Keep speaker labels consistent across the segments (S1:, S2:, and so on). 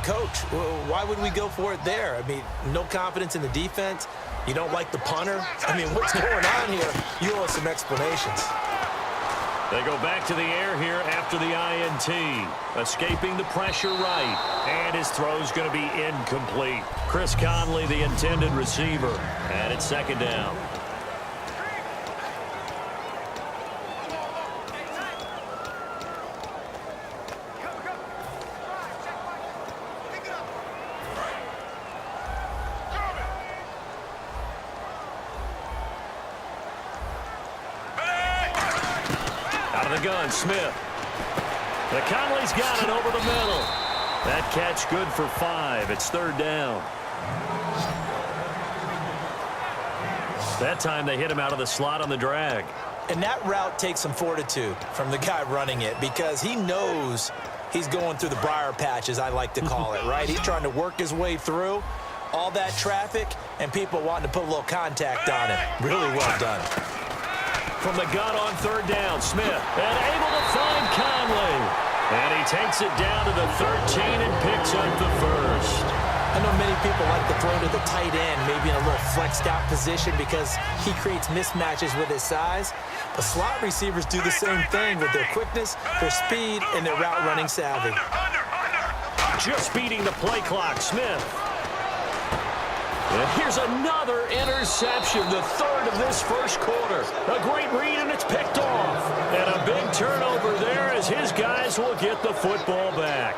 S1: coach. Why would we go for it there? I mean, no confidence in the defense. You don't like the punter. I mean, what's going on here? You owe us some explanations.
S2: They go back to the air here after the INT. Escaping the pressure right. And his throw's going to be incomplete. Chris Conley, the intended receiver. And it's second down. Gun, Smith. The Conley's got it over the middle. That catch good for 5. It's third down. That time they hit him out of the slot on the drag.
S1: And that route takes some fortitude from the guy running it because he knows he's going through the briar patch, as I like to call it, right? He's trying to work his way through all that traffic and people wanting to put a little contact on it. Really well done.
S2: From the gun on third down, Smith, and able to find Conley. And he takes it down to the 13 and picks up the first.
S1: I know many people like to throw to the tight end, maybe in a little flexed out position because he creates mismatches with his size. But slot receivers do the same thing with their quickness, their speed, and their route running savvy.
S2: Just beating the play clock, Smith. And here's another interception, the third of this first quarter. A great read, and it's picked off. And a big turnover there as his guys will get the football back.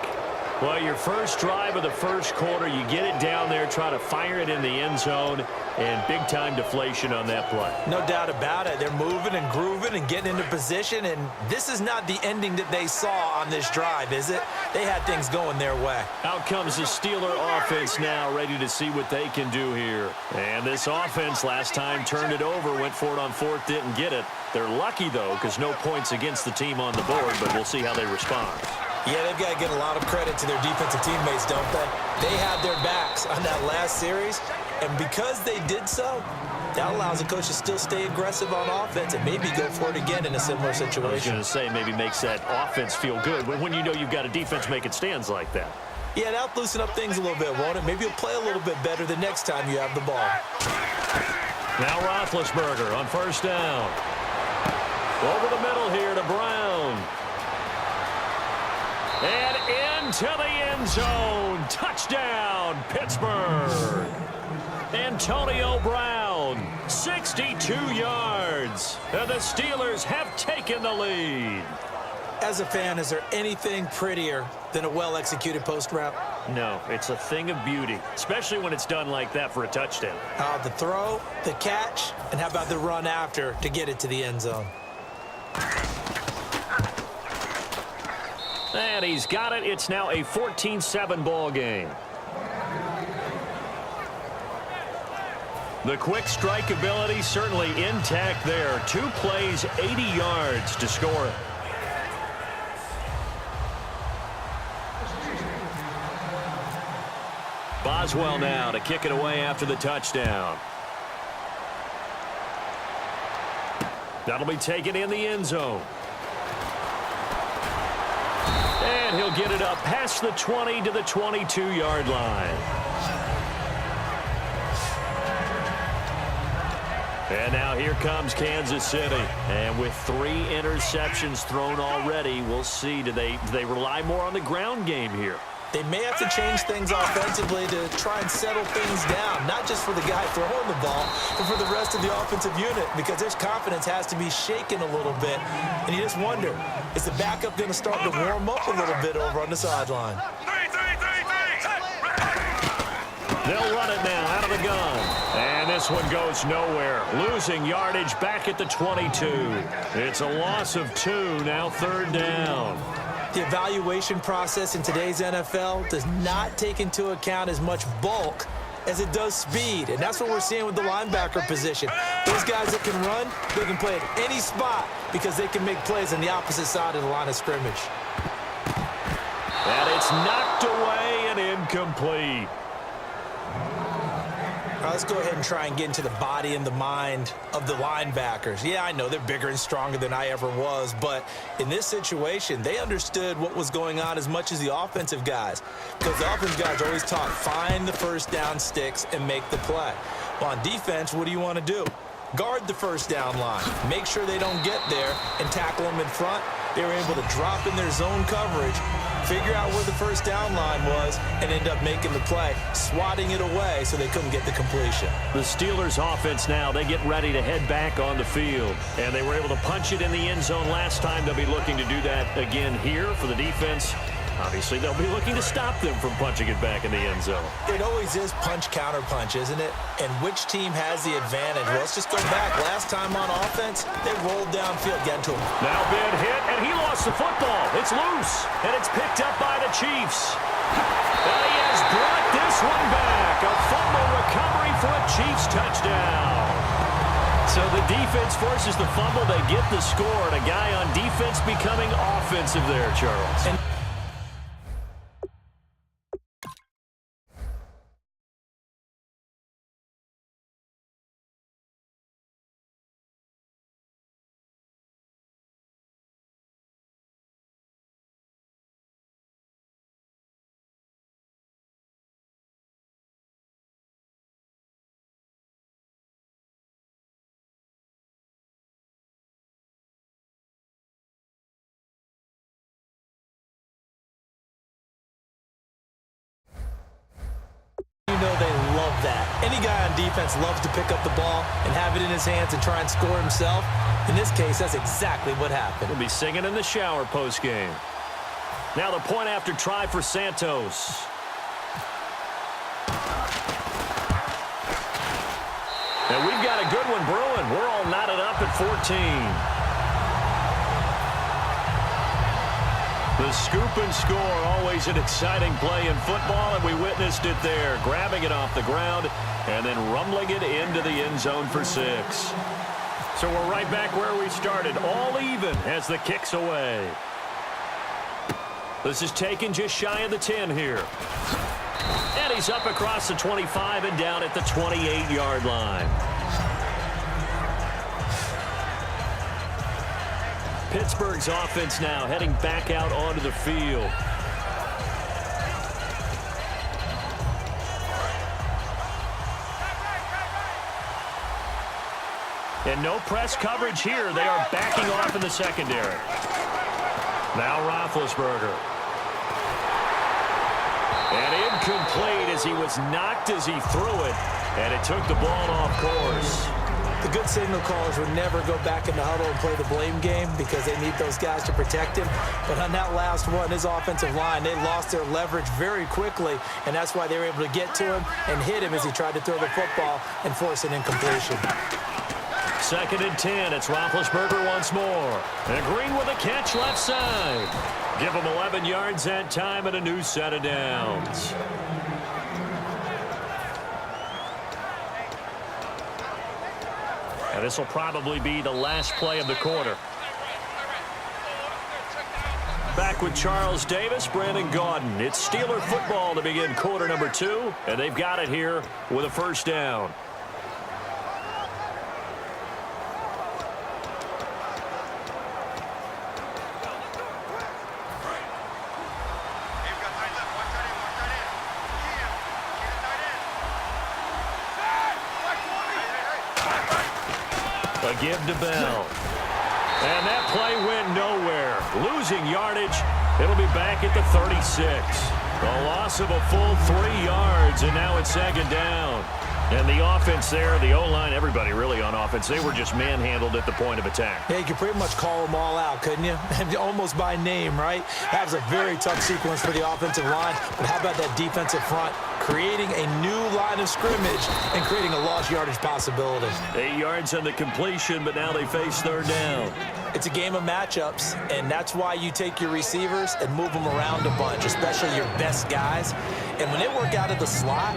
S2: Well, your first drive of the first quarter, you get it down there, try to fire it in the end zone, and big-time deflation on that play.
S1: No doubt about it. They're moving and grooving and getting into position, and this is not the ending that they saw on this drive, is it? They had things going their way.
S2: Out comes the Steeler offense now, ready to see what they can do here. And this offense last time turned it over, went for it on fourth, didn't get it. They're lucky, though, because no points against the team on the board, but we'll see how they respond.
S1: Yeah, they've got to give a lot of credit to their defensive teammates, don't they? They had their backs on that last series, and because they did so, that allows the coach to still stay aggressive on offense and maybe go for it again in a similar situation.
S2: I was going to say maybe makes that offense feel good when you know you've got a defense making stands like that.
S1: Yeah, that'll loosen up things a little bit, won't it? Maybe you'll play a little bit better the next time you have the ball.
S2: Now Roethlisberger on first down. Over the middle here to Brown. And into the end zone. Touchdown, Pittsburgh. Antonio Brown, 62 yards. And the Steelers have taken the lead.
S1: As a fan, is there anything prettier than a well-executed post route?
S2: No, it's a thing of beauty, especially when it's done like that for a touchdown.
S1: The throw, the catch, and how about the run after to get it to the end zone?
S2: And he's got it. It's now a 14-7 ball game. The quick strike ability certainly intact there. 2 plays, 80 yards to score it. Boswell now to kick it away after the touchdown. That'll be taken in the end zone. And he'll get it up past the 20 to the 22-yard line. And now here comes Kansas City. And with 3 interceptions thrown already, we'll see. Do they rely more on the ground game here?
S1: They may have to change things offensively to try and settle things down, not just for the guy throwing the ball, but for the rest of the offensive unit, because their confidence has to be shaken a little bit. And you just wonder, is the backup going to start to warm up a little bit over on the sideline?
S2: They'll run it now out of the gun. And this one goes nowhere. Losing yardage back at the 22. It's a loss of 2, now third down.
S1: The evaluation process in today's NFL does not take into account as much bulk as it does speed, and that's what we're seeing with the linebacker position. Those guys that can run, they can play at any spot because they can make plays on the opposite side of the line of scrimmage.
S2: And it's knocked away and incomplete.
S1: let's go ahead and try and get into the body and the mind of the linebackers. Yeah, I know they're bigger and stronger than I ever was, but in this situation, they understood what was going on as much as the offensive guys, because the offensive guys are always taught, find the first down sticks and make the play. Well, on defense, what do you want to do? Guard the first down line. Make sure they don't get there and tackle them in front. They were able to drop in their zone coverage, figure out where the first down line was, and end up making the play, swatting it away so they couldn't get the completion.
S2: The Steelers offense now, they get ready to head back on the field. And they were able to punch it in the end zone last time. They'll be looking to do that again here for the defense. Obviously, they'll be looking to stop them from punching it back in the end zone.
S1: It always is punch-counter-punch, isn't it? And which team has the advantage? Well, let's just go back. Last time on offense, they rolled downfield, get to him.
S2: Now Ben hit, and he lost the football. It's loose, and it's picked up by the Chiefs. And he has brought this one back. A fumble recovery for a Chiefs touchdown. So the defense forces the fumble. They get the score, and a guy on defense becoming offensive there, Charles.
S1: You know they love that. Any guy on defense loves to pick up the ball and have it in his hands and try and score himself. In this case, that's exactly what happened.
S2: He'll be singing in the shower post-game. Now the point after try for Santos. And we've got a good one brewing. We're all knotted up at 14. The scoop and score, always an exciting play in football, and we witnessed it there, grabbing it off the ground and then rumbling it into the end zone for 6. So we're right back where we started, all even as the kick's away. This is taken just shy of the 10 here. And he's up across the 25 and down at the 28-yard line. Pittsburgh's offense now heading back out onto the field. And no press coverage here. They are backing off in the secondary. Now Roethlisberger. And incomplete as he was knocked as he threw it. And it took the ball off course.
S1: The good signal callers would never go back in the huddle and play the blame game because they need those guys to protect him. But on that last one, his offensive line, they lost their leverage very quickly, and that's why they were able to get to him and hit him as he tried to throw the football and force an incompletion.
S2: 2nd and 10. It's Roethlisberger once more. And Green with a catch left side. Give him 11 yards that time and a new set of downs. And this will probably be the last play of the quarter. Back with Charles Davis, Brandon Gaudin. It's Steeler football to begin quarter number 2, and they've got it here with a first down. A give to Bell. And that play went nowhere. Losing yardage. It'll be back at the 36. A loss of a full 3 yards, and now it's 2nd down. And the offense there, the O-line, everybody really on offense, they were just manhandled at the point of attack.
S1: Yeah, you could pretty much call them all out, couldn't you? Almost by name, right? That was a very tough sequence for the offensive line. But how about that defensive front? Creating a new line of scrimmage and creating a lost yardage possibility.
S2: 8 yards on the completion, but now they face 3rd down.
S1: It's a game of matchups, and that's why you take your receivers and move them around a bunch, especially your best guys. And when they work out of the slot,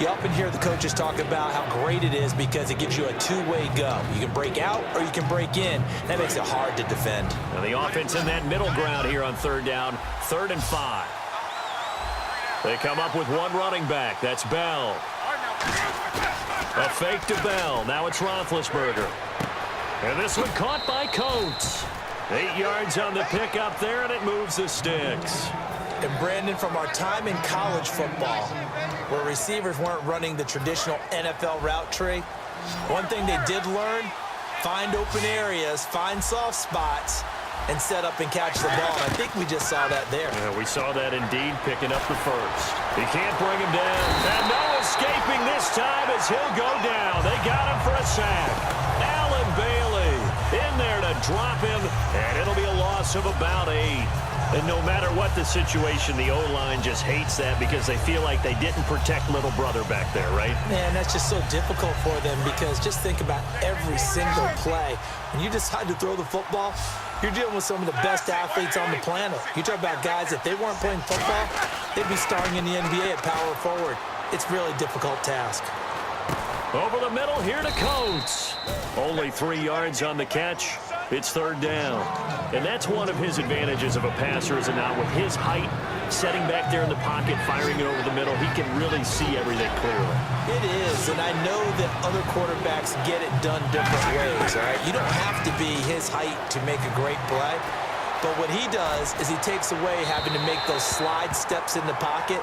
S1: you often hear the coaches talk about how great it is because it gives you a two-way go. You can break out or you can break in. That makes it hard to defend.
S2: Now the offense in that middle ground here on 3rd down, 3rd and 5. They come up with one running back. That's Bell. A fake to Bell. Now it's Roethlisberger. And this one caught by Coates. 8 yards on the pickup there, and it moves the sticks.
S1: And Brandon, from our time in college football, where receivers weren't running the traditional NFL route tree, one thing they did learn, find open areas, find soft spots, and set up and catch the ball. And I think we just saw that there.
S2: Yeah, we saw that indeed, picking up the first. He can't bring him down. And no escaping this time as he'll go down. They got him for a sack. Allen Bailey in there to drop him, and it'll be a loss of about 8. And no matter what the situation, the O-line just hates that because they feel like they didn't protect little brother back there, right?
S1: Man, that's just so difficult for them because just think about every single play. When you decide to throw the football, you're dealing with some of the best athletes on the planet. You talk about guys, if they weren't playing football, they'd be starring in the NBA at power forward. It's really a difficult task.
S2: Over the middle, here to Coates. Only 3 yards on the catch. It's third down. And that's one of his advantages of a passer, is now with his height, setting back there in the pocket, firing it over the middle, he can really see everything clearly.
S1: It is, and I know that other quarterbacks get it done different ways, all right? You don't have to be his height to make a great play. But what he does is he takes away having to make those slide steps in the pocket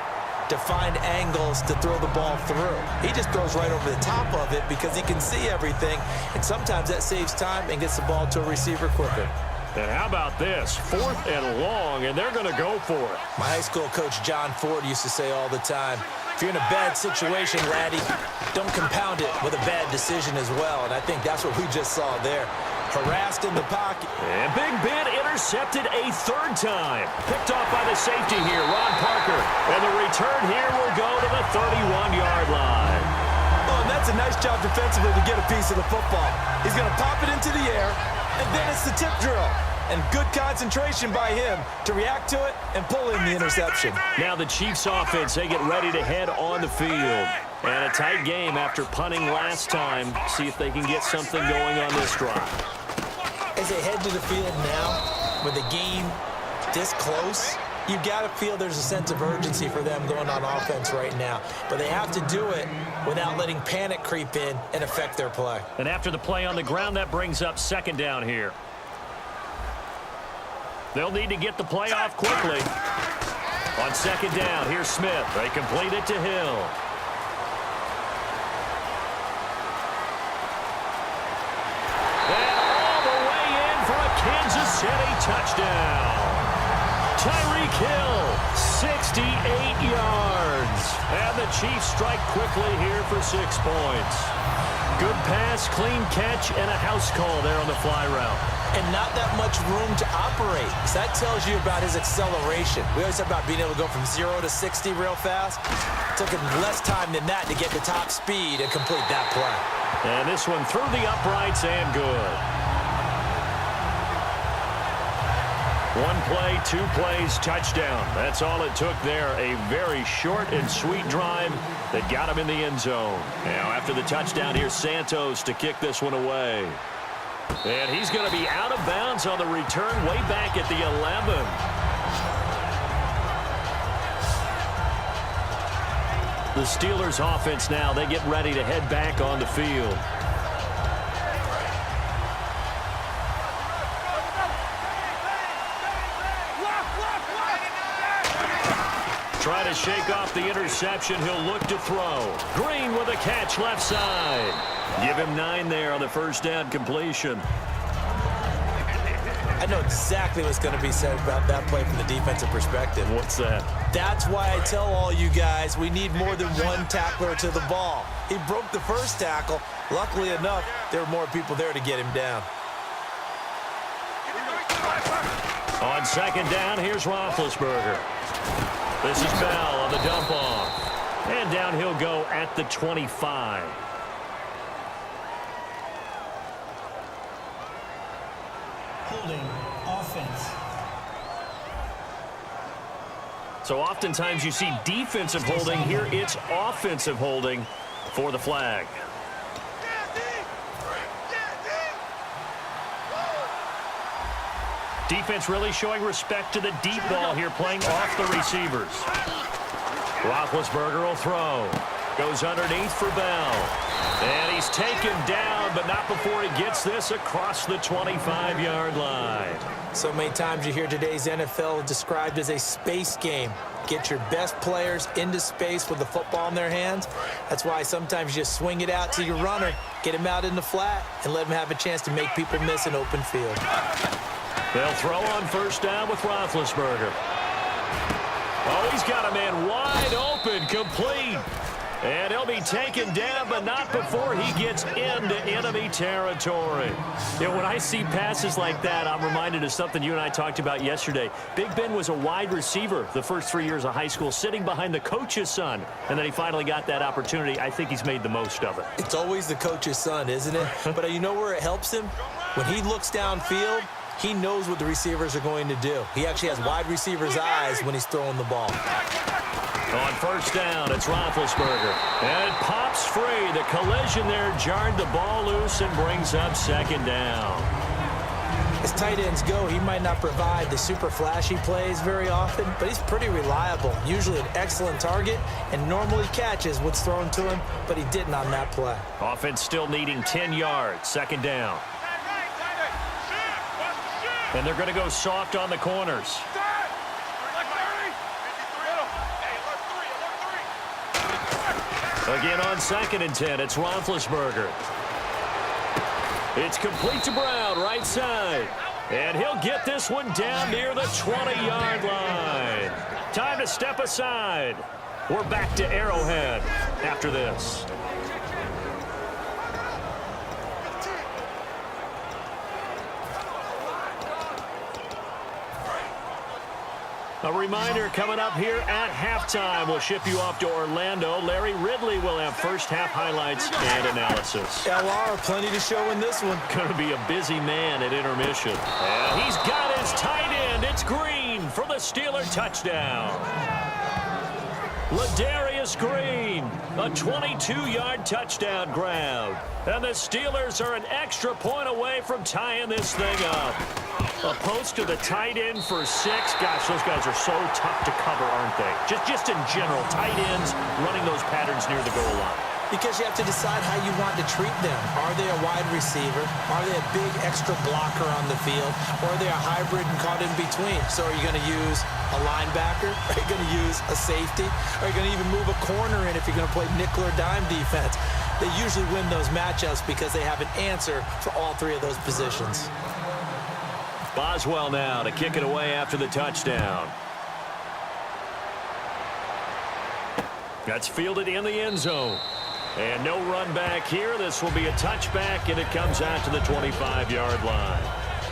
S1: to find angles to throw the ball through. He just throws right over the top of it because he can see everything, and sometimes that saves time and gets the ball to a receiver quicker.
S2: And how about this? 4th and long, and they're going to go for it.
S1: My high school coach, John Ford, used to say all the time, if you're in a bad situation, laddie, don't compound it with a bad decision as well, and I think that's what we just saw there. Harassed in the pocket.
S2: And Big Ben intercepted a 3rd time. Picked off by the safety here, Ron Parker. And the return here will go to the 31-yard line.
S1: Oh, and that's a nice job defensively to get a piece of the football. He's going to pop it into the air, and then it's the tip drill. And good concentration by him to react to it and pull in the interception.
S2: Now the Chiefs offense, they get ready to head on the field. And a tight game after punting last time. See if they can get something going on this drive.
S1: As they head to the field now, with the game this close, you got to feel there's a sense of urgency for them going on offense right now. But they have to do it without letting panic creep in and affect their play.
S2: And after the play on the ground, that brings up 2nd down here. They'll need to get the play off quickly. On 2nd down, here's Smith. They complete it to Hill. And all the way in for a Kansas City touchdown. Tyreek Hill, 68 yards. And the Chiefs strike quickly here for 6 points. Good pass, clean catch, and a house call there on the fly route.
S1: And not that much room to operate. So that tells you about his acceleration. We always talk about being able to go from 0 to 60 real fast. It took him less time than that to get to top speed and complete that play.
S2: And this one through the uprights and good. 1 play, 2 plays, touchdown. That's all it took there. A very short and sweet drive that got him in the end zone. Now after the touchdown, here's Santos to kick this one away. And he's going to be out of bounds on the return way back at the 11. The Steelers offense now, they get ready to head back on the field. Try to shake off the interception. He'll look to throw. Green with a catch left side. Give him 9 there on the first down completion.
S1: I know exactly what's going to be said about that play from the defensive perspective.
S2: What's that?
S1: That's why I tell all you guys we need more than one tackler to the ball. He broke the first tackle. Luckily enough, there were more people there to get him down.
S2: On 2nd down, here's Roethlisberger. This is Bell on the dump off. And down he'll go at the 25.
S3: Holding offense.
S2: So oftentimes you see defensive holding. Here it's offensive holding for the flag. Defense really showing respect to the deep ball here, playing off the receivers. Roethlisberger will throw. Goes underneath for Bell. And he's taken down, but not before he gets this across the 25-yard line.
S1: So many times you hear today's NFL described as a space game. Get your best players into space with the football in their hands. That's why sometimes you just swing it out to your runner, get him out in the flat, and let him have a chance to make people miss an open field.
S2: They'll throw on first down with Roethlisberger. Oh, he's got a man wide open, complete. And he'll be taken down, but not before he gets into enemy territory. You know, when I see passes like that, I'm reminded of something you and I talked about yesterday. Big Ben was a wide receiver the first 3 years of high school, sitting behind the coach's son. And then he finally got that opportunity. I think he's made the most of it.
S1: It's always the coach's son, isn't it? But you know where it helps him? When he looks downfield, he knows what the receivers are going to do. He actually has wide receivers' eyes when he's throwing the ball.
S2: On first down, it's Roethlisberger. And it pops free. The collision there jarred the ball loose and brings up second down.
S1: As tight ends go, he might not provide the super flashy plays very often, but he's pretty reliable. Usually an excellent target and normally catches what's thrown to him, but he didn't on that play.
S2: Offense still needing 10 yards. Second down. And they're going to go soft on the corners. Again on 2nd and 10, it's Roethlisberger. It's complete to Brown, right side. And he'll get this one down near the 20-yard line. Time to step aside. We're back to Arrowhead after this. A reminder coming up here at halftime. We'll ship you off to Orlando. Larry Ridley will have first half highlights and analysis.
S1: LR, plenty to show in this one.
S2: Going to be a busy man at intermission. And he's got his tight end. It's Green for the Steeler touchdown. Ladarius Green, a 22-yard touchdown grab. And the Steelers are an extra point away from tying this thing up. A post to the tight end for 6. Gosh, those guys are so tough to cover, aren't they? Just in general, tight ends running those patterns near the goal line.
S1: Because you have to decide how you want to treat them. Are they a wide receiver? Are they a big extra blocker on the field? Or are they a hybrid and caught in between? So are you going to use a linebacker? Are you going to use a safety? Are you going to even move a corner in if you're going to play nickel or dime defense? They usually win those matchups because they have an answer for all 3 of those positions.
S2: Boswell now to kick it away after the touchdown. That's fielded in the end zone. And no run back here. This will be a touchback, and it comes out to the 25-yard line.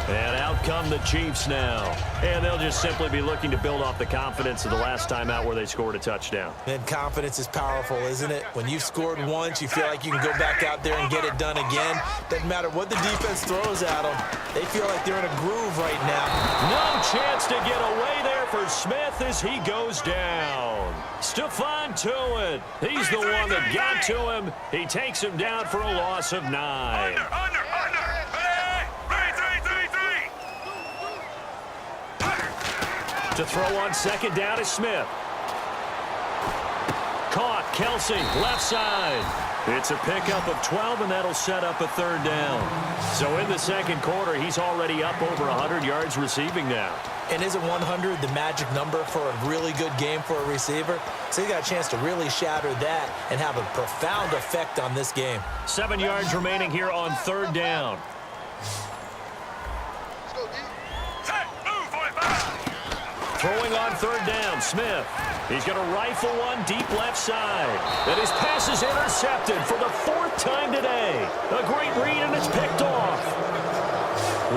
S2: And out come the Chiefs now. And they'll just simply be looking to build off the confidence of the last time out where they scored a touchdown.
S1: And confidence is powerful, isn't it? When you've scored once, you feel like you can go back out there and get it done again. Doesn't matter what the defense throws at them. They feel like they're in a groove right now.
S2: No chance to get away there for Smith as he goes down. Stephon Tuitt. He's the one that got to him. He takes him down for a loss of 9. To throw on second down is Smith. Caught, Kelsey, left side. It's a pickup of 12, and that'll set up a third down. So in the second quarter, he's already up over 100 yards receiving now.
S1: And isn't 100 the magic number for a really good game for a receiver? So he got a chance to really shatter that and have a profound effect on this game.
S2: 7 yards remaining here on third down. Throwing on third down, Smith. He's going to rifle one deep left side. And his pass is intercepted for the 4th time today. A great read, and it's picked off.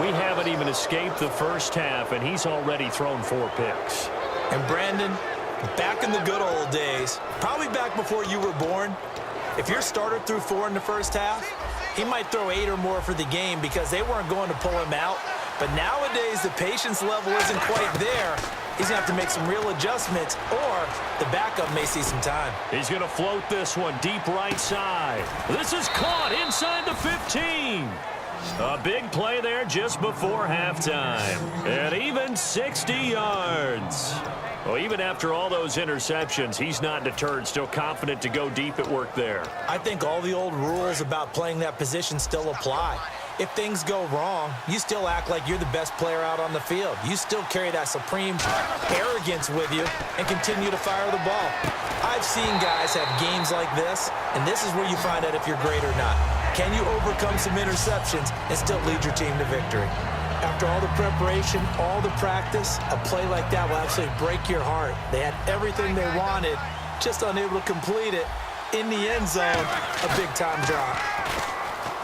S2: We haven't even escaped the first half, and he's already thrown 4 picks.
S1: And Brandon, back in the good old days, probably back before you were born, if your starter threw 4 in the first half, he might throw 8 or more for the game because they weren't going to pull him out. But nowadays, the patience level isn't quite there. He's going to have to make some real adjustments, or the backup may see some time.
S2: He's going to float this one deep right side. This is caught inside the 15. A big play there just before halftime. And even 60 yards. Well, even after all those interceptions, he's not deterred, still confident to go deep at work there.
S1: I think all the old rules about playing that position still apply. If things go wrong, you still act like you're the best player out on the field. You still carry that supreme arrogance with you and continue to fire the ball. I've seen guys have games like this, and this is where you find out if you're great or not. Can you overcome some interceptions and still lead your team to victory? After all the preparation, all the practice, a play like that will absolutely break your heart. They had everything they wanted, just unable to complete it. In the end zone, a big-time drop.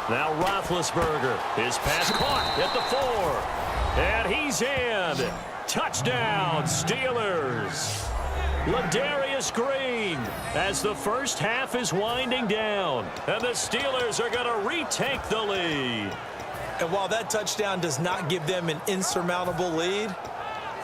S2: Now Roethlisberger, his pass caught at the 4. And he's in. Touchdown, Steelers. Ladarius Green as the first half is winding down. And the Steelers are going to retake the lead.
S1: And while that touchdown does not give them an insurmountable lead,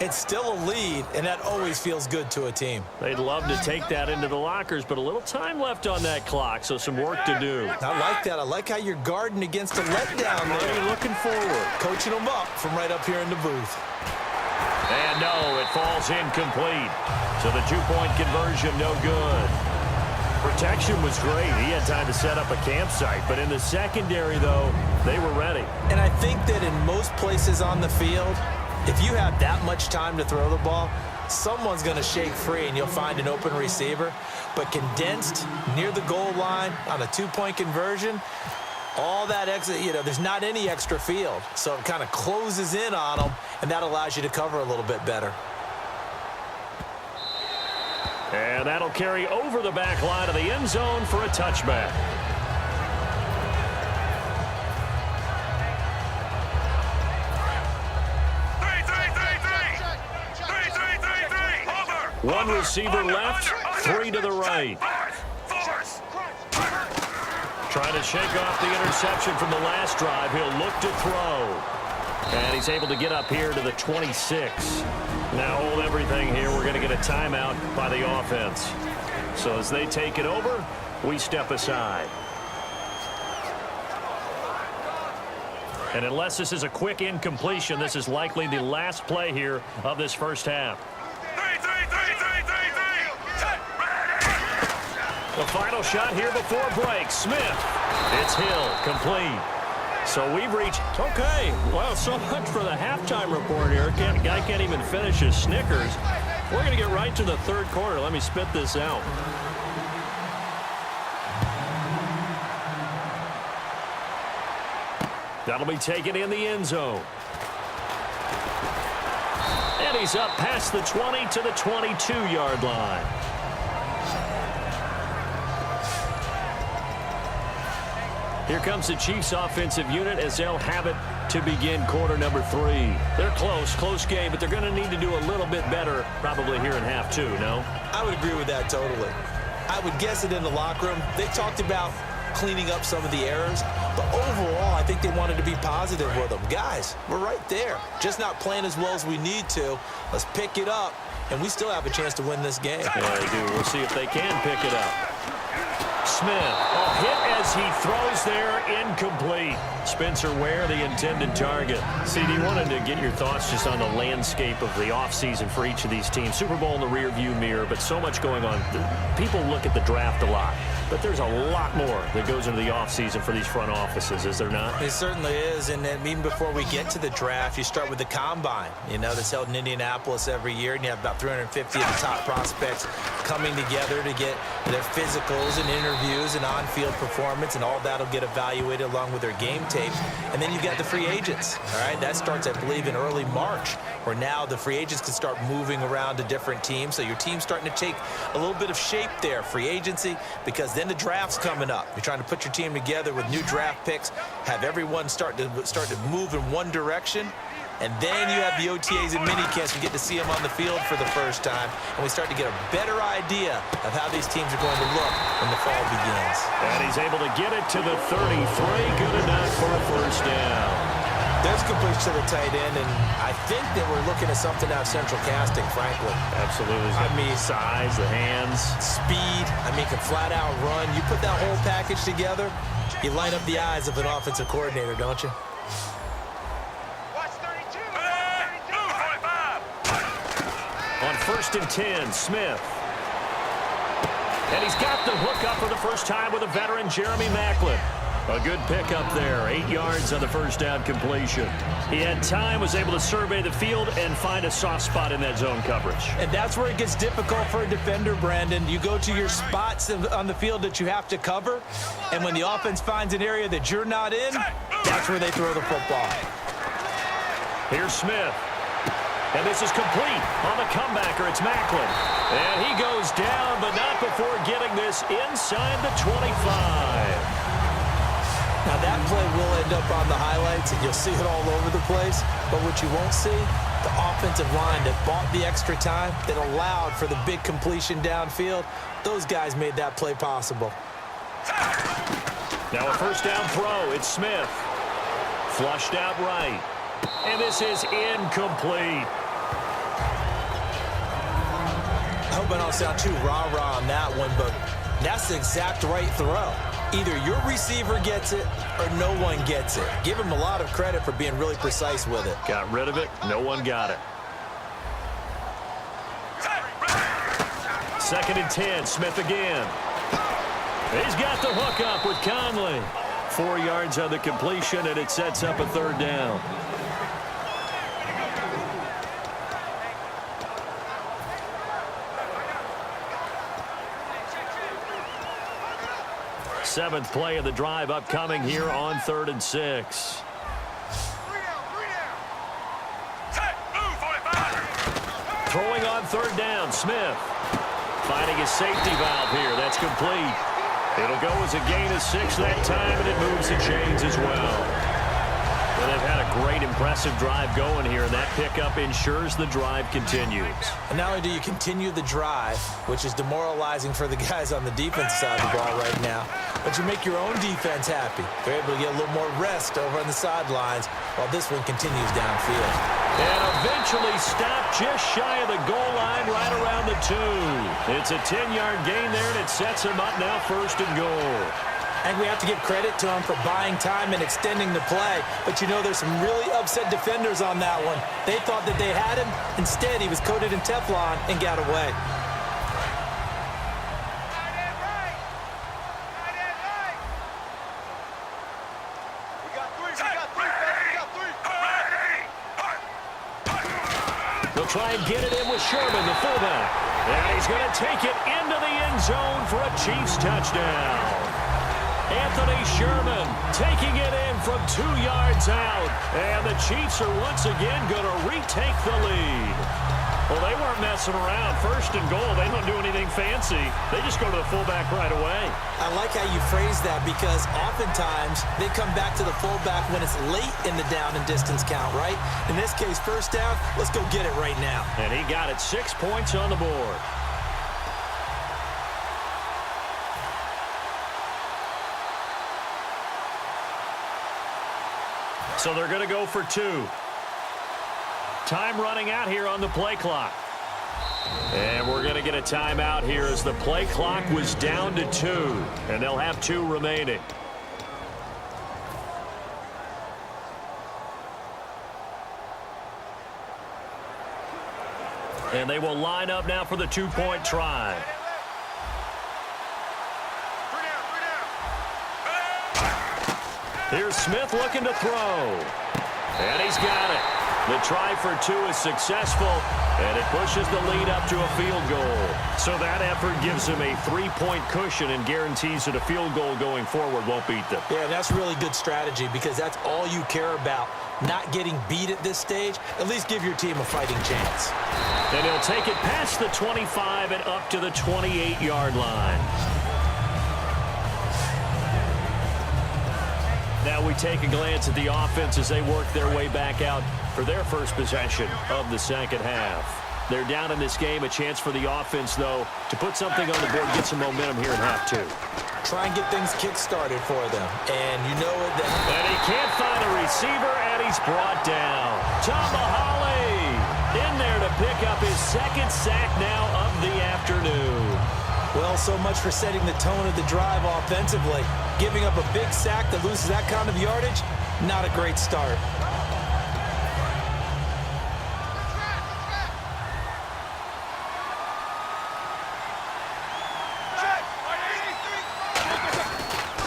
S1: it's still a lead, and that always feels good to a team.
S2: They'd love to take that into the lockers, but a little time left on that clock, so some work to do.
S1: I like that. I like how you're guarding against a letdown there.
S2: You're looking forward.
S1: Coaching them up from right up here in the booth.
S2: And no, it falls incomplete. So the two-point conversion, no good. Protection was great. He had time to set up a campsite, but in the secondary, though, they were ready.
S1: And I think that in most places on the field, if you have that much time to throw the ball, someone's going to shake free and you'll find an open receiver. But condensed near the goal line on a two-point conversion, all that extra, there's not any extra field. So it kind of closes in on them, and that allows you to cover a little bit better.
S2: And that'll carry over the back line of the end zone for a touchback. One receiver left, 3 to the right. Trying to shake off the interception from the last drive. He'll look to throw. And he's able to get up here to the 26. Now hold everything here. We're going to get a timeout by the offense. So as they take it over, we step aside. And unless this is a quick incompletion, this is likely the last play here of this first half. The final shot here before break. Smith. It's Hill. Complete. So we've reached, okay, well, so much for the halftime report here. Guy can't even finish his Snickers. We're going to get right to the third quarter. Let me spit this out. That'll be taken in the end zone. And he's up past the 20 to the 22-yard line. Here comes the Chiefs offensive unit as they'll have it to begin quarter number 3. They're close game, but they're going to need to do a little bit better probably here in half 2, no?
S1: I would agree with that totally. I would guess it in the locker room. They talked about cleaning up some of the errors, but overall, I think they wanted to be positive with them. Guys, we're right there. Just not playing as well as we need to. Let's pick it up, and we still have a chance to win this game.
S2: Yeah, they do. We'll see if they can pick it up. Smith, a hit as he throws there, incomplete. Spencer Ware, the intended target. CD, wanted to get your thoughts just on the landscape of the offseason for each of these teams. Super Bowl in the rearview mirror, but so much going on. People look at the draft a lot, but there's a lot more that goes into the offseason for these front offices, is there not?
S1: It certainly is, and then even before we get to the draft, you start with the combine, that's held in Indianapolis every year, and you have about 350 of the top prospects coming together to get their physicals and interviews and on-field performance, and all that'll get evaluated along with their game tape. And then you've got the free agents, all right? That starts, I believe, in early March, where now the free agents can start moving around to different teams. So your team's starting to take a little bit of shape there, free agency, because then the draft's coming up. You're trying to put your team together with new draft picks, have everyone start to move in one direction. And then you have the OTAs and minicamps. We get to see them on the field for the first time. And we start to get a better idea of how these teams are going to look when the fall begins.
S2: And he's able to get it to the 33. Good enough for a first down.
S1: There's completion to the tight end, and I think that we're looking at something out of central casting, frankly.
S2: Absolutely.
S1: I mean,
S2: size, the hands.
S1: Speed. Can flat out run. You put that whole package together, you light up the eyes of an offensive coordinator, don't you?
S2: On 1st and 10, Smith. And he's got the hook up for the first time with a veteran, Jeremy Maclin. A good pickup there, 8 yards on the first down completion. He had time, was able to survey the field and find a soft spot in that zone coverage.
S1: And that's where it gets difficult for a defender, Brandon. You go to your spots on the field that you have to cover, and when the offense finds an area that you're not in, that's where they throw the football.
S2: Here's Smith. And this is complete on the comebacker. It's Maclin. And he goes down, but not before getting this inside the 25.
S1: Now, that play will end up on the highlights, and you'll see it all over the place. But what you won't see, the offensive line that bought the extra time, that allowed for the big completion downfield, those guys made that play possible.
S2: Now a first down throw. It's Smith. Flushed out right. And this is incomplete.
S1: I hope I don't sound too rah-rah on that one, but that's the exact right throw. Either your receiver gets it or no one gets it. Give him a lot of credit for being really precise with it.
S2: Got rid of it. No one got it. 2nd and 10. Smith again. He's got the hook up with Conley. 4 yards on the completion, and it sets up a 3rd down. Seventh play of the drive upcoming here on 3rd and 6. Throwing on 3rd down, Smith. Finding his safety valve here. That's complete. It'll go as a gain of 6 that time, and it moves the chains as well. Well, they've had a great, impressive drive going here, and that pickup ensures the drive continues.
S1: And not only do you continue the drive, which is demoralizing for the guys on the defense side of the ball right now, but you make your own defense happy. They're able to get a little more rest over on the sidelines while this one continues downfield.
S2: And eventually stopped just shy of the goal line right around the 2. It's a 10-yard gain there, and it sets him up now 1st and goal.
S1: And we have to give credit to him for buying time and extending the play. But, you know, there's some really upset defenders on that one. They thought that they had him. Instead, he was coated in Teflon and got away.
S2: They'll try and get it in with Sherman, the fullback. And he's going to take it into the end zone for a Chiefs touchdown. Anthony Sherman taking it in from 2 yards out. And the Chiefs are once again going to retake the lead. Well, they weren't messing around. 1st and goal, they don't do anything fancy. They just go to the fullback right away.
S1: I like how you phrase that because oftentimes they come back to the fullback when it's late in the down and distance count, right? In this case, 1st down, let's go get it right now.
S2: And he got it. 6 points on the board. So they're going to go for 2. Time running out here on the play clock. And we're going to get a timeout here as the play clock was down to 2. And they'll have 2 remaining. And they will line up now for the 2-point try. Here's Smith looking to throw. And he's got it. The try for 2 is successful, and it pushes the lead up to a field goal. So that effort gives him a 3-point cushion and guarantees that a field goal going forward won't beat them.
S1: Yeah, that's really good strategy because that's all you care about. Not getting beat at this stage, at least give your team a fighting chance.
S2: And he'll take it past the 25 and up to the 28-yard line. Now we take a glance at the offense as they work their way back out for their first possession of the second half. They're down in this game. A chance for the offense, though, to put something on the board, get some momentum here in half 2.
S1: Try and get things kick-started for them. And you know it.
S2: And he can't find a receiver, and he's brought down. Tomahawley in there to pick up his 2nd sack now of the afternoon.
S1: Well, so much for setting the tone of the drive offensively. Giving up a big sack that loses that kind of yardage, not a great start.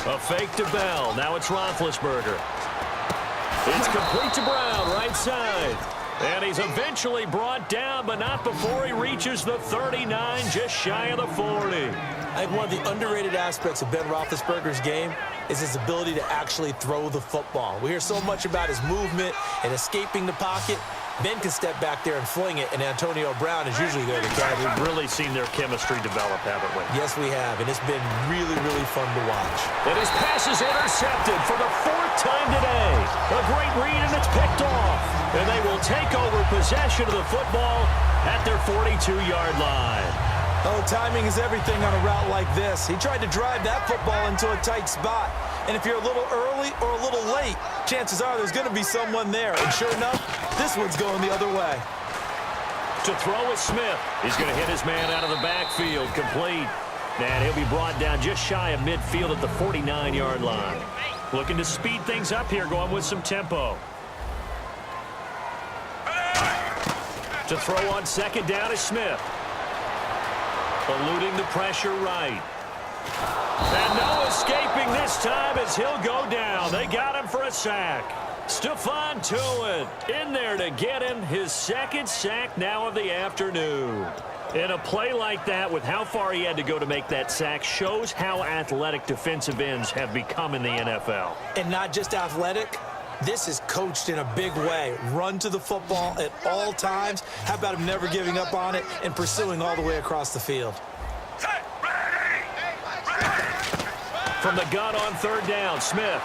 S2: A fake to Bell. Now it's Roethlisberger. It's complete to Brown, right side. And he's eventually brought down, but not before he reaches the 39, just shy of the 40.
S1: I think one of the underrated aspects of Ben Roethlisberger's game is his ability to actually throw the football. We hear so much about his movement and escaping the pocket. Ben can step back there and fling it, and Antonio Brown is usually there to catch it.
S2: We've really seen their chemistry develop, haven't we?
S1: Yes, we have, and it's been really, really fun to watch.
S2: And his pass is intercepted for the 4th time today. A great read, and it's picked off. And they will take over possession of the football at their 42-yard line.
S1: Oh, timing is everything on a route like this. He tried to drive that football into a tight spot. And if you're a little early or a little late, chances are there's going to be someone there. And sure enough, this one's going the other way.
S2: To throw is Smith. He's going to hit his man out of the backfield, complete. And he'll be brought down just shy of midfield at the 49-yard line. Looking to speed things up here, going with some tempo. To throw on 2nd down is Smith. Eluding the pressure right. And no escaping this time as he'll go down. They got him for a sack. Stephon Tuitt in there to get him his 2nd sack now of the afternoon. In a play like that, with how far he had to go to make that sack, shows how athletic defensive ends have become in the NFL.
S1: And not just athletic. This is coached in a big way. Run to the football at all times. How about him never giving up on it and pursuing all the way across the field?
S2: From the gun on 3rd down, Smith.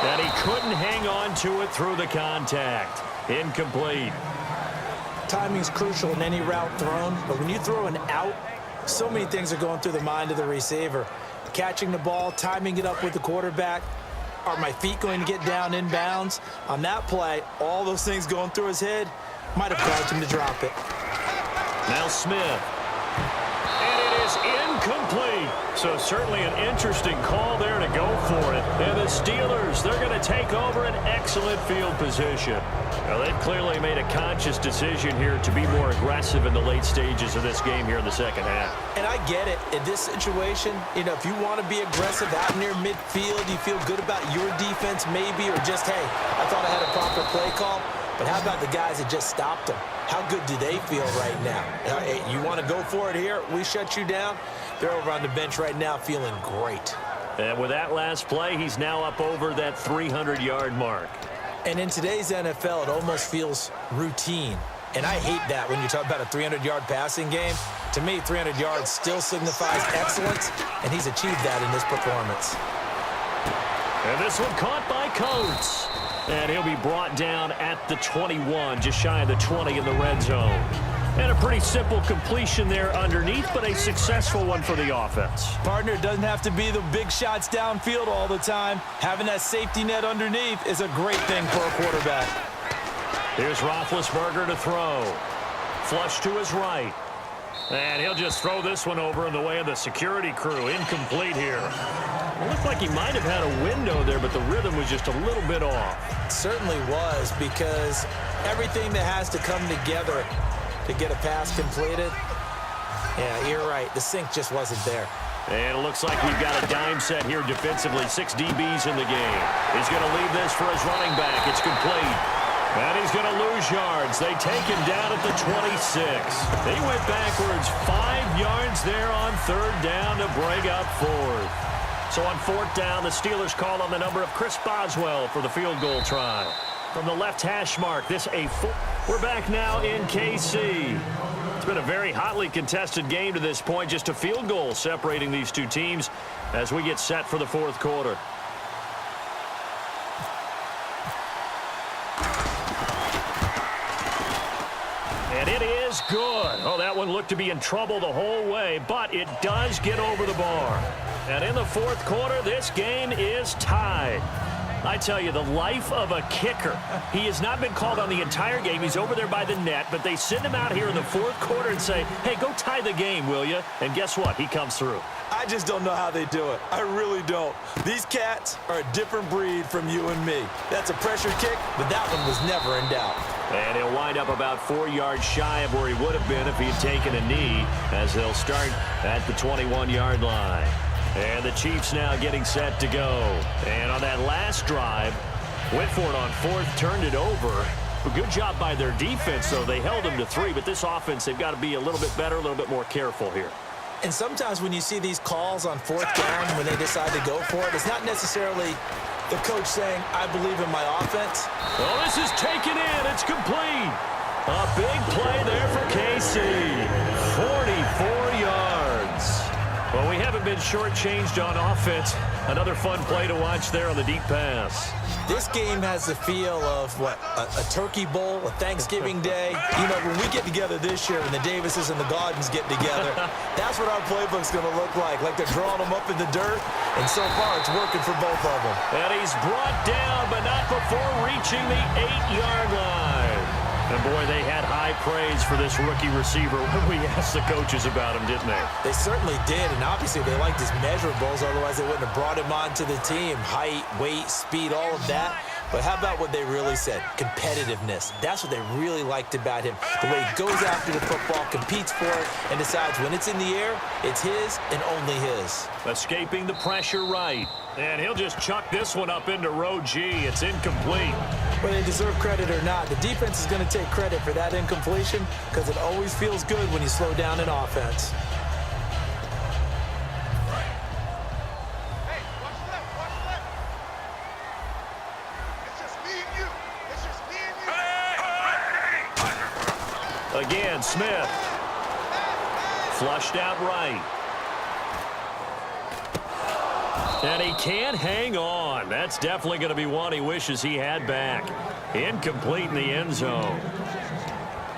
S2: And he couldn't hang on to it through the contact. Incomplete.
S1: Timing's crucial in any route thrown, but when you throw an out, so many things are going through the mind of the receiver. Catching the ball, timing it up with the quarterback. Are my feet going to get down inbounds? On that play, all those things going through his head might have caused him to drop it.
S2: Now Smith. And it is incomplete. So certainly an interesting call there to go for it. And the Steelers, they're going to take over an excellent field position. Now, they've clearly made a conscious decision here to be more aggressive in the late stages of this game here in the 2nd half.
S1: And I get it. In this situation, you know, if you want to be aggressive out near midfield, you feel good about your defense maybe, or just, hey, I thought I had a proper play call. But how about the guys that just stopped them? How good do they feel right now? Hey, you want to go for it here? We shut you down? They're over on the bench right now feeling great.
S2: And with that last play, he's now up over that 300-yard mark.
S1: And in today's NFL, it almost feels routine. And I hate that when you talk about a 300-yard passing game. To me, 300 yards still signifies excellence, and he's achieved that in this performance.
S2: And this one caught by Coates. And he'll be brought down at the 21, just shy of the 20 in the red zone. And a pretty simple completion there underneath, but a successful one for the offense.
S1: Partner, doesn't have to be the big shots downfield all the time. Having that safety net underneath is a great thing for a quarterback.
S2: Here's Roethlisberger to throw. Flush to his right. And he'll just throw this one over in the way of the security crew. Incomplete here. It looked like he might have had a window there, but the rhythm was just a little bit off.
S1: It certainly was, because everything that has to come together to get a pass completed, yeah, you're right. The sync just wasn't there.
S2: And it looks like we've got a dime set here defensively. 6 DBs in the game. He's going to leave this for his running back. It's complete. And he's going to lose yards. They take him down at the 26. He went backwards 5 yards there on 3rd down to bring up 4th. So on 4th down, the Steelers call on the number of Chris Boswell for the field goal try. From the left hash mark, this a 4. We're back now in KC. It's been a very hotly contested game to this point. Just a field goal separating these two teams as we get set for the 4th quarter. And it is good. Oh, that one looked to be in trouble the whole way, but it does get over the bar. And in the 4th quarter, this game is tied. I tell you, the life of a kicker. He has not been called on the entire game. He's over there by the net, but they send him out here in the 4th quarter and say, hey, go tie the game, will you? And guess what? He comes through.
S1: I just don't know how they do it. I really don't. These cats are a different breed from you and me. That's a pressure kick, but that one was never in doubt.
S2: And he'll wind up about 4 yards shy of where he would have been if he had taken a knee, as they'll start at the 21-yard line. And the Chiefs now getting set to go. And on that last drive, went for it on fourth, turned it over. A good job by their defense, though. They held them to 3, but this offense, they've got to be a little bit better, a little bit more careful here.
S1: And sometimes when you see these calls on fourth down, when they decide to go for it, it's not necessarily the coach saying, I believe in my offense.
S2: Oh, this is taken in. It's complete. A big play there for KC. 44 yards. Well, we haven't been shortchanged on offense. Another fun play to watch there on the deep pass.
S1: This game has the feel of, what, a turkey bowl, a Thanksgiving day. You know, when we get together this year, when the Davises and the Gardens get together, that's what our playbook's going to look like they're drawing them up in the dirt. And so far, it's working for both of them.
S2: And he's brought down, but not before reaching the 8-yard line. And, boy, they had high praise for this rookie receiver when we asked the coaches about him, didn't they?
S1: They certainly did, and obviously they liked his measurables. Otherwise, they wouldn't have brought him onto the team. Height, weight, speed, all of that. But how about what they really said? Competitiveness. That's what they really liked about him. The way he goes after the football, competes for it, and decides when it's in the air, it's his and only his.
S2: Escaping the pressure right. And he'll just chuck this one up into row G. It's incomplete.
S1: Whether they deserve credit or not, the defense is going to take credit for that incompletion because it always feels good when you slow down an offense.
S2: Again, Smith. Flushed out right. And he can't hang on. That's definitely going to be one he wishes he had back. Incomplete in the end zone.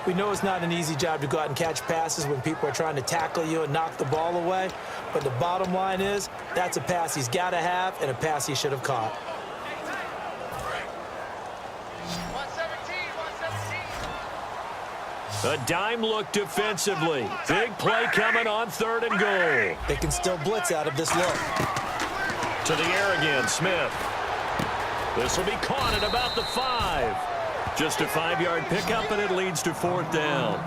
S1: We know it's not an easy job to go out and catch passes when people are trying to tackle you and knock the ball away. But the bottom line is, that's a pass he's got to have and a pass he should have caught.
S2: A dime look defensively. Big play coming on 3rd and goal.
S1: They can still blitz out of this look.
S2: To the air again, Smith. This will be caught at about the 5. Just a 5-yard pickup, and it leads to 4th down.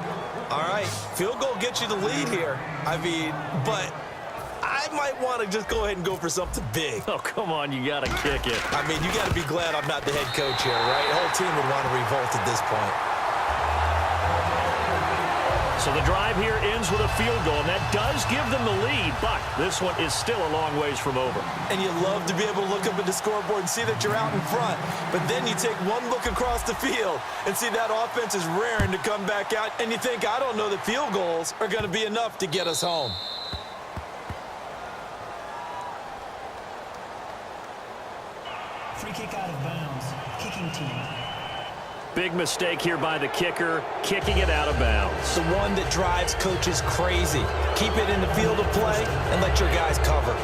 S1: All right, field goal gets you the lead here. I mean, but I might want to just go ahead and go for something big.
S2: Oh, come on, you got to kick it.
S1: I mean, you got to be glad I'm not the head coach here, right? The whole team would want to revolt at this point.
S2: So the drive here ends with a field goal, and that does give them the lead, but this one is still a long ways from over.
S1: And you love to be able to look up at the scoreboard and see that you're out in front, but then you take one look across the field and see that offense is raring to come back out, and you think, I don't know that field goals are going to be enough to get us home.
S3: Free kick out of bounds. Kicking team.
S2: Big mistake here by the kicker, kicking it out of bounds.
S1: The one that drives coaches crazy. Keep it in the field of play and let your guys cover.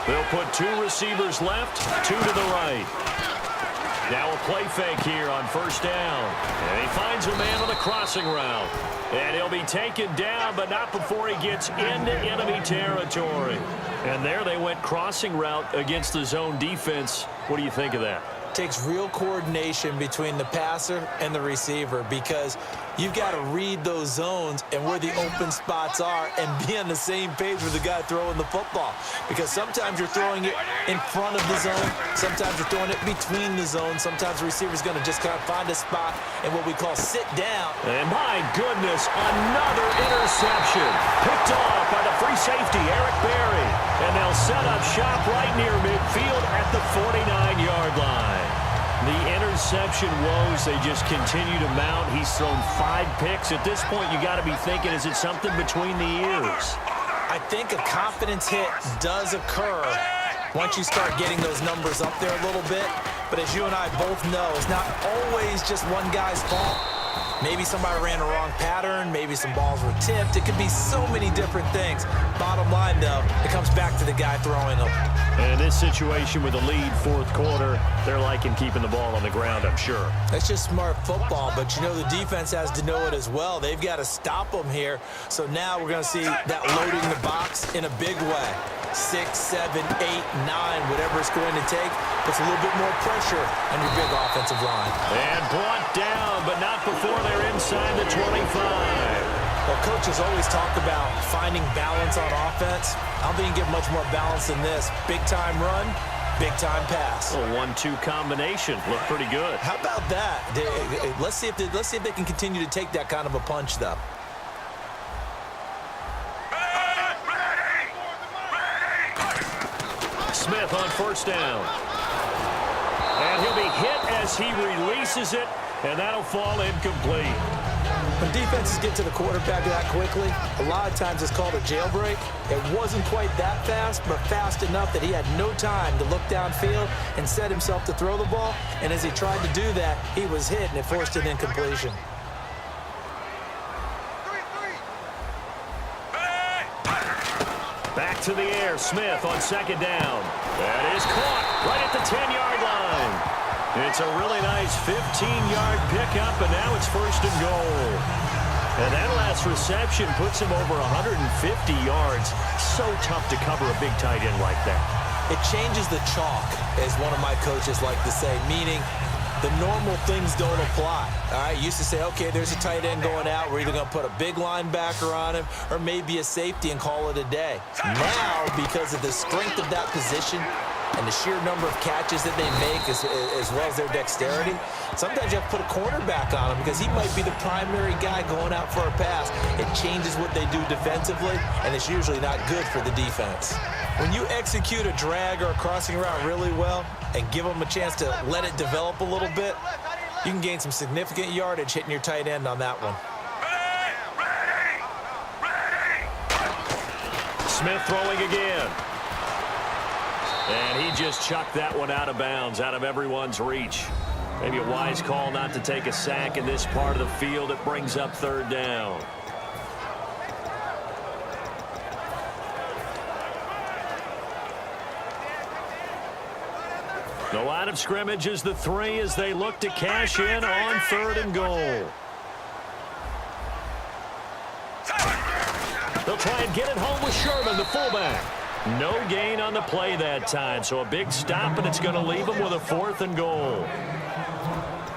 S2: They'll put 2 receivers left, 2 to the right. Now a play fake here on 1st down. And he finds a man on the crossing route. And he'll be taken down, but not before he gets into enemy territory. And there they went crossing route against the zone defense. What do you think of that?
S1: Takes real coordination between the passer and the receiver because you've got to read those zones and where the open spots are and be on the same page with the guy throwing the football. Because sometimes you're throwing it in front of the zone. Sometimes you're throwing it between the zones. Sometimes the receiver's going to just kind of find a spot and what we call sit down.
S2: And my goodness, another interception. Picked off by the free safety, Eric Berry. And they'll set up shop right near midfield at the 49-yard line. The interception woes, they just continue to mount. He's thrown 5 picks. At this point, you got to be thinking, is it something between the ears?
S1: I think a confidence hit does occur once you start getting those numbers up there a little bit. But as you and I both know, it's not always just one guy's fault. Maybe somebody ran a wrong pattern. Maybe some balls were tipped. It could be so many different things. Bottom line, though, it comes back to the guy throwing them.
S2: And in this situation with a lead 4th quarter, they're liking keeping the ball on the ground, I'm sure.
S1: That's just smart football, but you know the defense has to know it as well. They've got to stop them here. So now we're going to see that loading the box in a big way. 6, 7, 8, 9, whatever it's going to take, puts a little bit more pressure on your big offensive line.
S2: And brought down, but not before they're inside the 25.
S1: Well, coaches always talk about finding balance on offense. I don't think you get much more balance than this. Big-time run, big-time pass.
S2: A 1-2 combination. Looked pretty good.
S1: How about that? Let's see if they can continue to take that kind of a punch, though.
S2: Smith on first down. And he'll be hit as he releases it, and that'll fall incomplete.
S1: When defenses get to the quarterback that quickly, a lot of times it's called a jailbreak. It wasn't quite that fast, but fast enough that he had no time to look downfield and set himself to throw the ball. And as he tried to do that, he was hit, and it forced an incompletion.
S2: Back to the air, Smith on second down. That is caught right at the 10-yard line. It's a really nice 15-yard pickup, and now it's first and goal. And that last reception puts him over 150 yards. So tough to cover a big tight end like that.
S1: It changes the chalk, as one of my coaches like to say, meaning the normal things don't apply. All right, used to say, okay, there's a tight end going out. We're either going to put a big linebacker on him or maybe a safety and call it a day. Now, because of the strength of that position and the sheer number of catches that they make as well as their dexterity, sometimes you have to put a cornerback on him because he might be the primary guy going out for a pass. It changes what they do defensively, and it's usually not good for the defense. When you execute a drag or a crossing route really well and give them a chance to let it develop a little bit, you can gain some significant yardage hitting your tight end on that one.
S2: Smith throwing again. And he just chucked that one out of bounds, out of everyone's reach. Maybe a wise call not to take a sack in this part of the field. It brings up third down. The line of scrimmage is the 3 as they look to cash in on third and goal. They'll try and get it home with Sherman, the fullback. No gain on the play that time, so a big stop, and it's going to leave them with a 4th and goal.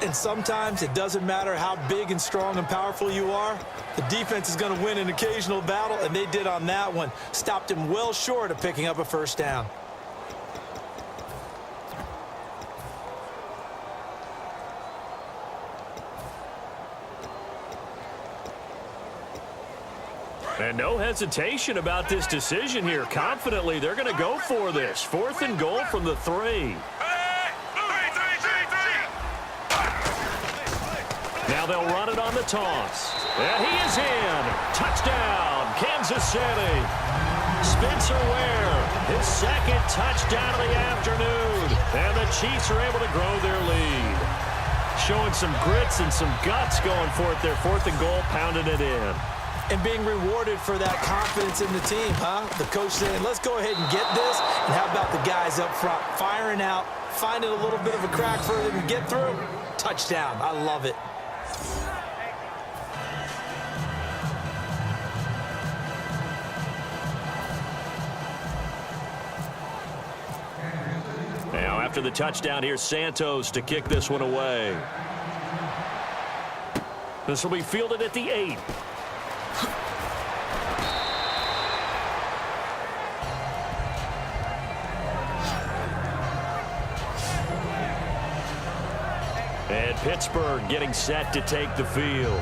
S1: And sometimes it doesn't matter how big and strong and powerful you are. The defense is going to win an occasional battle, and they did on that one. Stopped him well short of picking up a first down.
S2: And no hesitation about this decision here. Confidently, they're going to go for this. 4th and goal from the 3. Now they'll run it on the toss. And he is in. Touchdown, Kansas City. Spencer Ware, his 2nd touchdown of the afternoon. And the Chiefs are able to grow their lead. Showing some grits and some guts going for it. Their 4th and goal, pounding it in.
S1: And being rewarded for that confidence in the team, huh? The coach saying, let's go ahead and get this. And how about the guys up front firing out, finding a little bit of a crack for them to get through? Touchdown. I love it.
S2: Now, after the touchdown, here's Santos to kick this one away. This will be fielded at the 8. And Pittsburgh getting set to take the field.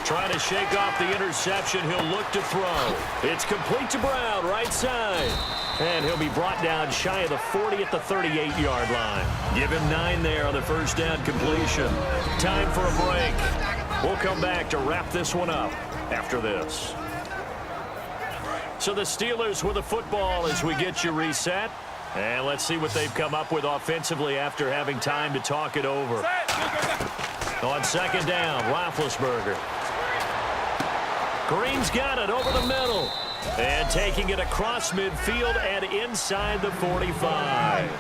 S2: Trying to shake off the interception. He'll look to throw. It's complete to Brown, right side. And he'll be brought down shy of the 40 at the 38-yard line. Give him 9 there on the first down completion. Time for a break. We'll come back to wrap this one up after this. So the Steelers with the football as we get you reset. And let's see what they've come up with offensively after having time to talk it over. On second down, Roethlisberger. Green's got it over the middle. And taking it across midfield and inside the 45.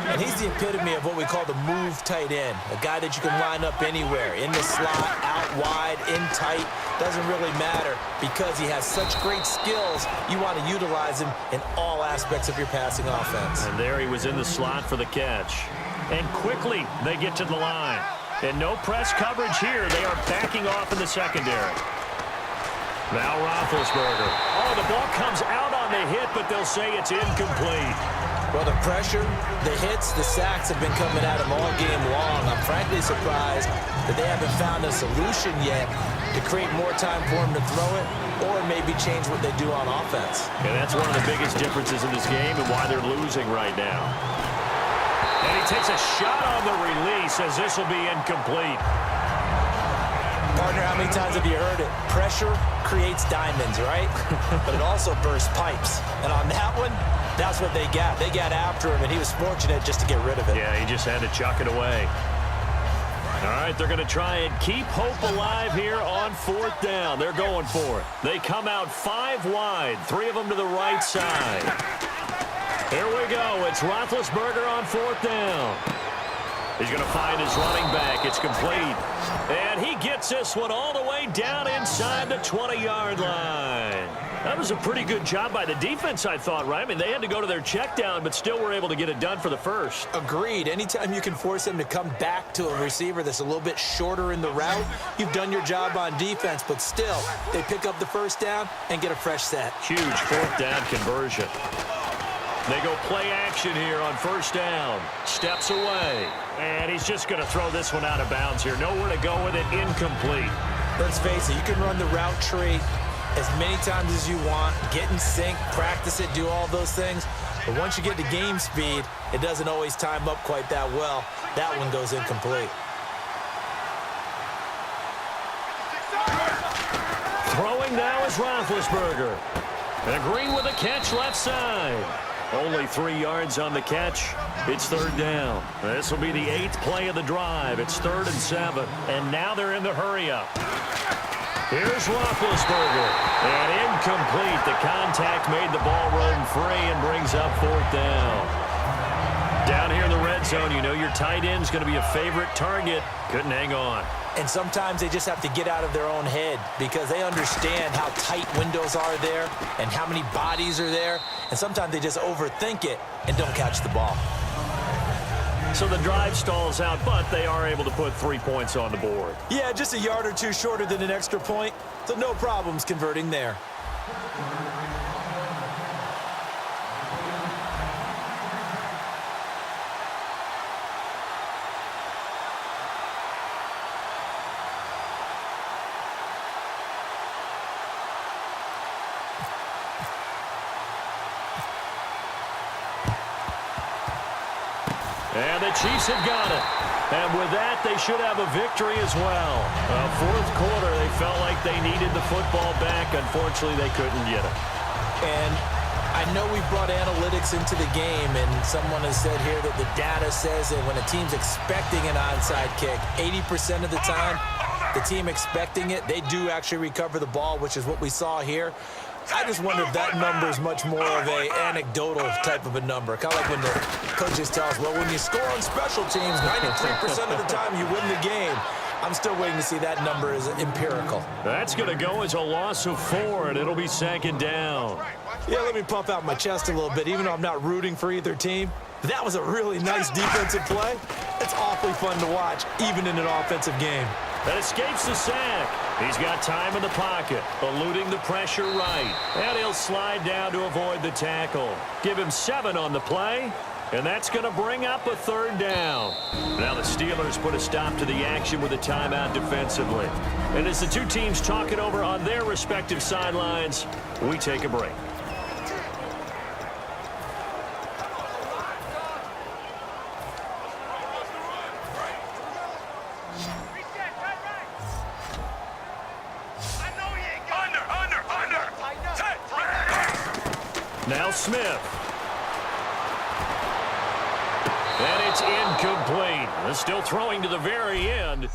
S1: And he's the epitome of what we call the move tight end, a guy that you can line up anywhere, in the slot, out wide, in tight, doesn't really matter because he has such great skills. You want to utilize him in all aspects of your passing offense.
S2: And there he was in the slot for the catch. And quickly they get to the line. And no press coverage here. They are backing off in the secondary. Now Roethlisberger. Oh, the ball comes out on the hit, but they'll say it's incomplete.
S1: Well, the pressure, the hits, the sacks have been coming at him all game long. I'm frankly surprised that they haven't found a solution yet to create more time for him to throw it or maybe change what they do on offense.
S2: And that's one of the biggest differences in this game and why they're losing right now. And he takes a shot on the release as this will be incomplete.
S1: Partner, how many times have you heard it? Pressure creates diamonds, right? But it also bursts pipes. And on that one, that's what they got. They got after him, and he was fortunate just to get rid of it.
S2: Yeah, he just had to chuck it away. All right, they're going to try and keep hope alive here on 4th down. They're going for it. They come out 5 wide, 3 of them to the right side. Here we go. It's Roethlisberger on 4th down. He's going to find his running back. It's complete. And he gets this one all the way down inside the 20-yard line. That was a pretty good job by the defense, I thought, right? I mean, they had to go to their check down, but still were able to get it done for the first.
S1: Agreed. Anytime you can force him to come back to a receiver that's a little bit shorter in the route, you've done your job on defense, but still, they pick up the first down and get a fresh set.
S2: Huge 4th down conversion. They go play action here on 1st down. Steps away. And he's just going to throw this one out of bounds here. Nowhere to go with it. Incomplete.
S1: Let's face it, you can run the route tree as many times as you want, get in sync, practice it, do all those things. But once you get to game speed, it doesn't always time up quite that well. That one goes incomplete.
S2: Throwing now is Roethlisberger. And Green with a catch left side. Only 3 yards on the catch. It's 3rd down. This will be the 8th play of the drive. It's 3rd and 7. And now they're in the hurry-up. Here's Roethlisberger. And incomplete. The contact made the ball roam free and brings up 4th down. Down here in the red zone, you know your tight end's going to be a favorite target. Couldn't hang on.
S1: And sometimes they just have to get out of their own head because they understand how tight windows are there and how many bodies are there. And sometimes they just overthink it and don't catch the ball.
S2: So the drive stalls out, but they are able to put 3 points on the board.
S1: Yeah, just a yard or two shorter than an extra point, so no problems converting there.
S2: And the Chiefs have got it. And with that, they should have a victory as well. 4th quarter, they felt like they needed the football back. Unfortunately, they couldn't get it.
S1: And I know we brought analytics into the game, and someone has said here that the data says that when a team's expecting an onside kick, 80% of the time, the team expecting it, they do actually recover the ball, which is what we saw here. I just wonder if that number is much more of a anecdotal type of a number. Kind of like when the coaches tell us, well, when you score on special teams, 93% of the time you win the game. I'm still waiting to see that number is empirical.
S2: That's going to go as a loss of 4, and it'll be 2nd down.
S1: Yeah, let me puff out my chest a little bit, even though I'm not rooting for either team. That was a really nice defensive play. It's awfully fun to watch, even in an offensive game.
S2: That escapes the sack. He's got time in the pocket, eluding the pressure right. And he'll slide down to avoid the tackle. Give him 7 on the play, and that's going to bring up a 3rd down. Now the Steelers put a stop to the action with a timeout defensively. And as the two teams talk it over on their respective sidelines, we take a break. Now Smith. And it's incomplete. Still throwing to the very end.